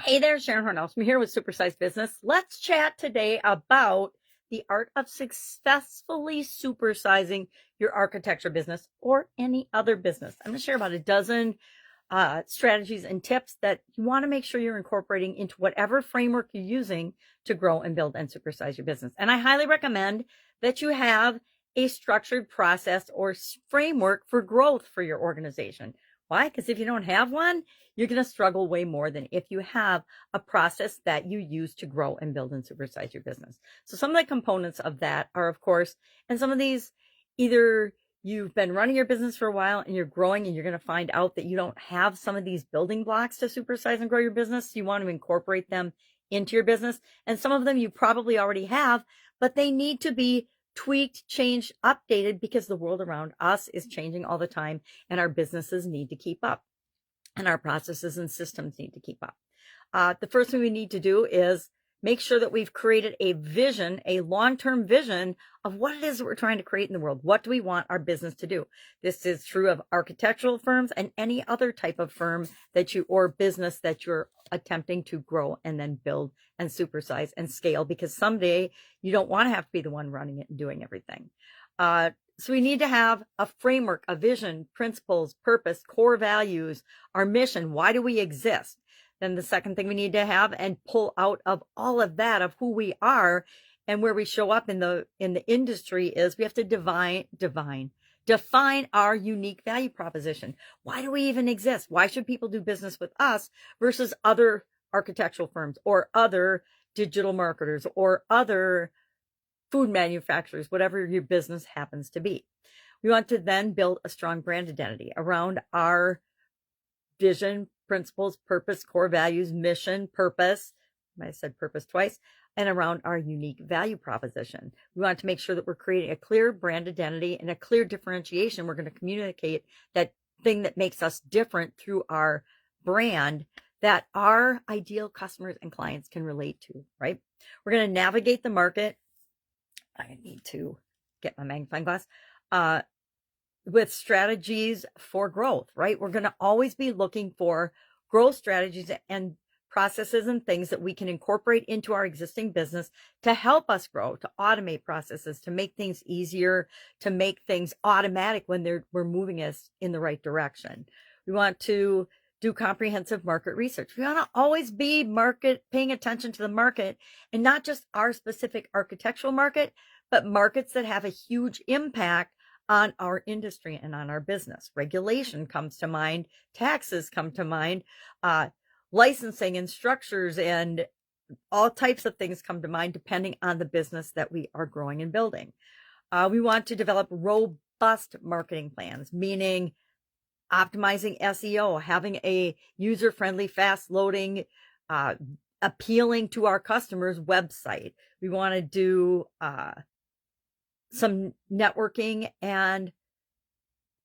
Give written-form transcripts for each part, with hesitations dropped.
Hey there, Sharon Horne-Ellstrom here with Supersized Business. Let's chat today about the art of successfully supersizing your architecture business or any other business. I'm going to share about a dozen strategies and tips that you want to make sure you're incorporating into whatever framework you're using to grow and build and supersize your business. And I highly recommend that you have a structured process or framework for growth for your organization. Why? Because if you don't have one, you're going to struggle way more than if you have a process that you use to grow and build and supersize your business. So some of the components of that are, of course, and some of these either you've been running your business for a while and you're growing and you're going to find out that you don't have some of these building blocks to supersize and grow your business. You want to incorporate them into your business. And some of them you probably already have, but they need to be tweaked, changed, updated because the world around us is changing all the time and our businesses need to keep up and our processes and systems need to keep up. The first thing we need to do is make sure that we've created a vision, a long-term vision of what it is that we're trying to create in the world. What do we want our business to do? This is true of architectural firms and any other type of firm or business that you're attempting to grow and then build and supersize and scale, because someday you don't want to have to be the one running it and doing everything. So we need to have a framework, a vision, principles, purpose, core values, our mission. Why do we exist? Then the second thing we need to have and pull out of all of that of who we are and where we show up in the industry is we have to define our unique value proposition. Why do we even exist? Why should people do business with us versus other architectural firms or other digital marketers or other food manufacturers, whatever your business happens to be? We want to then build a strong brand identity around our vision, principles, purpose, core values, mission, purpose. I said purpose twice, and around our unique value proposition. We want to make sure that we're creating a clear brand identity and a clear differentiation. We're going to communicate that thing that makes us different through our brand that our ideal customers and clients can relate to, right? We're going to navigate the market. I need to get my magnifying glass. With strategies for growth, right? We're going to always be looking for growth strategies and processes and things that we can incorporate into our existing business to help us grow, to automate processes, to make things easier, to make things automatic when we're moving us in the right direction. We want to do comprehensive market research. We want to always be paying attention to the market, and not just our specific architectural market, but markets that have a huge impact on our industry and on our business. Regulation comes to mind, taxes come to mind, licensing and structures and all types of things come to mind depending on the business that we are growing and building. We want to develop robust marketing plans, meaning optimizing SEO, having a user-friendly, fast-loading, appealing to our customers website. We want to do some networking and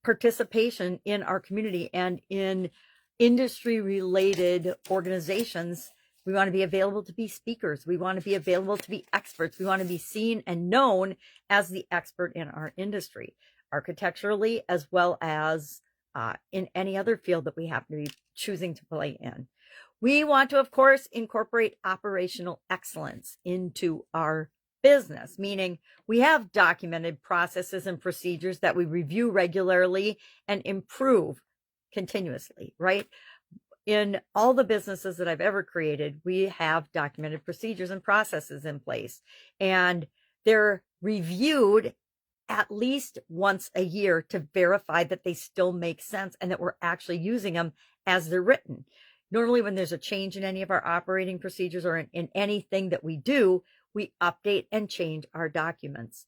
participation in our community and in industry-related organizations. We want to be available to be speakers. We want to be available to be experts. We want to be seen and known as the expert in our industry, architecturally, as well as in any other field that we happen to be choosing to play in. We want to, of course, incorporate operational excellence into our business, meaning we have documented processes and procedures that we review regularly and improve continuously, right? In all the businesses that I've ever created, we have documented procedures and processes in place, and they're reviewed at least once a year to verify that they still make sense and that we're actually using them as they're written. Normally, when there's a change in any of our operating procedures or in anything that we do, we update and change our documents.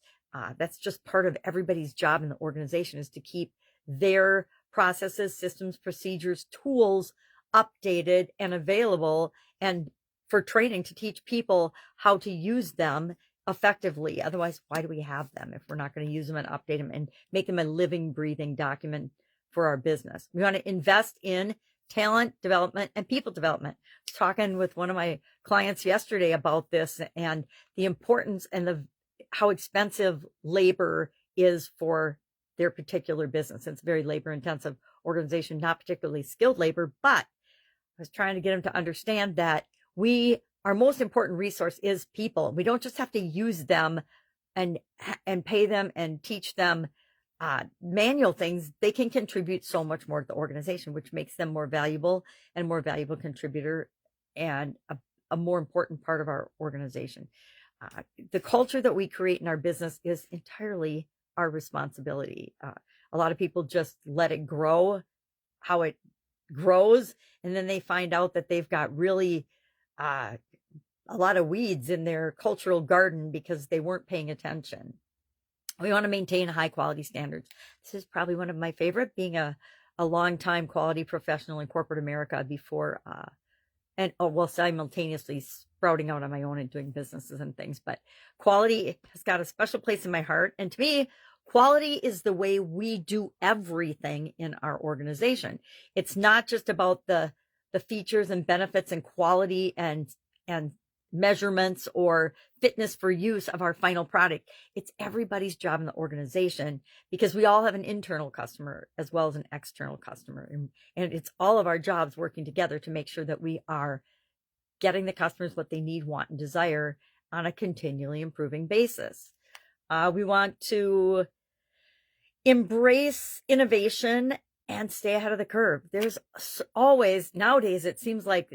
That's just part of everybody's job in the organization, is to keep their processes, systems, procedures, tools updated and available, and for training to teach people how to use them effectively. Otherwise, why do we have them if we're not going to use them and update them and make them a living, breathing document for our business? We want to invest in talent development and people development. I was talking with one of my clients yesterday about this and the importance and how expensive labor is for their particular business. It's a very labor intensive organization, not particularly skilled labor, but was trying to get them to understand that our most important resource is people. We don't just have to use them and pay them and teach them manual things. They can contribute so much more to the organization, which makes them more valuable and more valuable contributor and a more important part of our organization. The culture that we create in our business is entirely our responsibility. A lot of people just let it grow how it grows, and then they find out that they've got really a lot of weeds in their cultural garden because they weren't paying attention. We want to maintain high quality standards. This is probably one of my favorite, being a long time quality professional in corporate America before simultaneously sprouting out on my own and doing businesses and things. But quality has got a special place in my heart. And to me, quality is the way we do everything in our organization. It's not just about the features and benefits and quality and measurements or fitness for use of our final product. It's everybody's job in the organization, because we all have an internal customer as well as an external customer. And it's all of our jobs working together to make sure that we are getting the customers what they need, want, and desire on a continually improving basis. We want to embrace innovation and stay ahead of the curve. There's always, nowadays, it seems like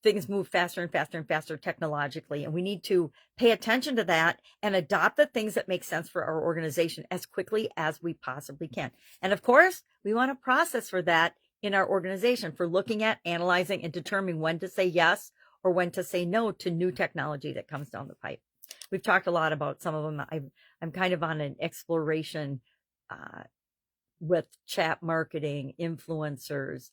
things move faster and faster and faster technologically, and we need to pay attention to that and adopt the things that make sense for our organization as quickly as we possibly can. And of course, we want a process for that in our organization, for looking at, analyzing, and determining when to say yes or when to say no to new technology that comes down the pipe. We've talked a lot about some of them. I'm kind of on an exploration with chat marketing, influencers,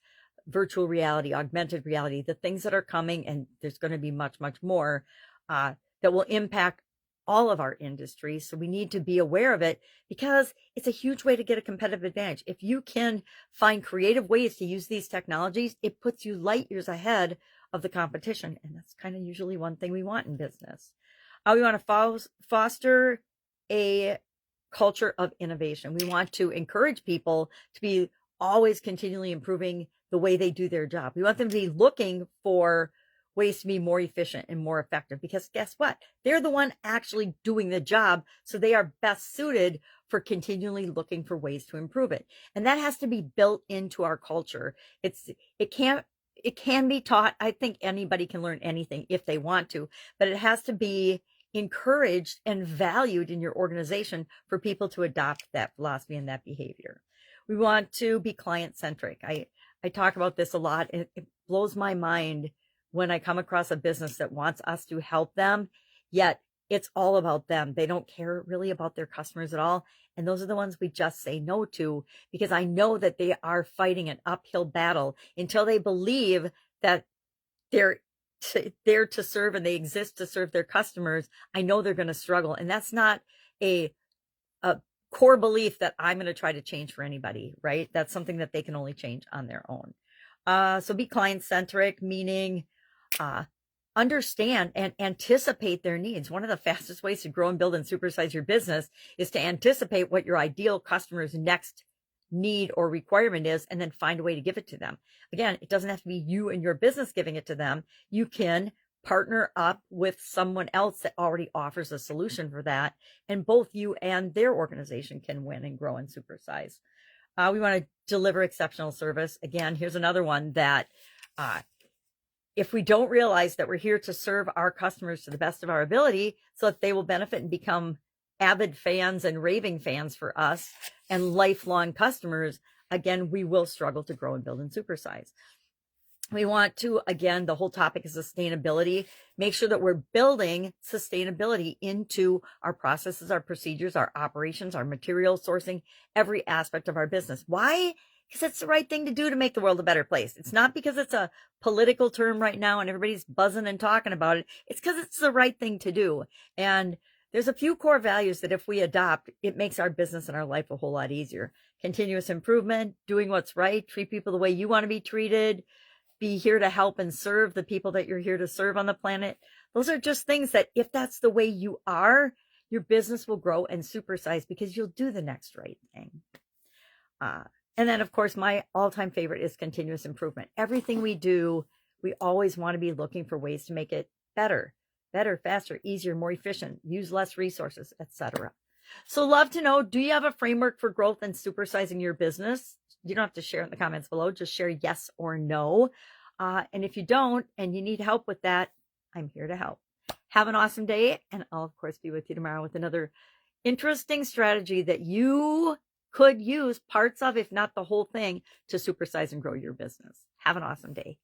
virtual reality, augmented reality, the things that are coming, and there's going to be much, much more that will impact all of our industries. So we need to be aware of it, because it's a huge way to get a competitive advantage. If you can find creative ways to use these technologies, it puts you light years ahead of the competition. And that's kind of usually one thing we want in business. We want to foster a culture of innovation. We want to encourage people to be always continually improving the way they do their job. We want them to be looking for ways to be more efficient and more effective, because guess what? They're the one actually doing the job. So they are best suited for continually looking for ways to improve it. And that has to be built into our culture. It can be taught. I think anybody can learn anything if they want to, but it has to be encouraged and valued in your organization for people to adopt that philosophy and that behavior. We want to be client-centric. I talk about this a lot. It blows my mind when I come across a business that wants us to help them, yet it's all about them. They don't care really about their customers at all. And those are the ones we just say no to, because I know that they are fighting an uphill battle until they believe that they're there to serve and they exist to serve their customers. I know they're going to struggle. And that's not a core belief that I'm going to try to change for anybody, right? That's something that they can only change on their own. So be client-centric, meaning understand and anticipate their needs. One of the fastest ways to grow and build and supersize your business is to anticipate what your ideal customer's next need or requirement is, and then find a way to give it to them. Again, it doesn't have to be you and your business giving it to them. You can partner up with someone else that already offers a solution for that, and both you and their organization can win and grow and supersize. We want to deliver exceptional service. Again, here's another one that if we don't realize that we're here to serve our customers to the best of our ability so that they will benefit and become avid fans and raving fans for us and lifelong customers, again, we will struggle to grow and build and supersize. We want to, again, the whole topic is sustainability. Make sure that we're building sustainability into our processes, our procedures, our operations, our material sourcing, every aspect of our business. Why? Because it's the right thing to do to make the world a better place. It's not because it's a political term right now and everybody's buzzing and talking about it. It's because it's the right thing to do. And there's a few core values that if we adopt, it makes our business and our life a whole lot easier. Continuous improvement, doing what's right, treat people the way you want to be treated, be here to help and serve the people that you're here to serve on the planet. Those are just things that if that's the way you are, your business will grow and supersize because you'll do the next right thing. And then, of course, my all-time favorite is continuous improvement. Everything we do, We always want to be looking for ways to make it better, faster, easier, more efficient, use less resources, etc. So love to know, do you have a framework for growth and supersizing your business? You don't have to share in the comments below. Just share yes or no. And if you don't, and you need help with that, I'm here to help. Have an awesome day. And I'll, of course, be with you tomorrow with another interesting strategy that you could use parts of, if not the whole thing, to supersize and grow your business. Have an awesome day.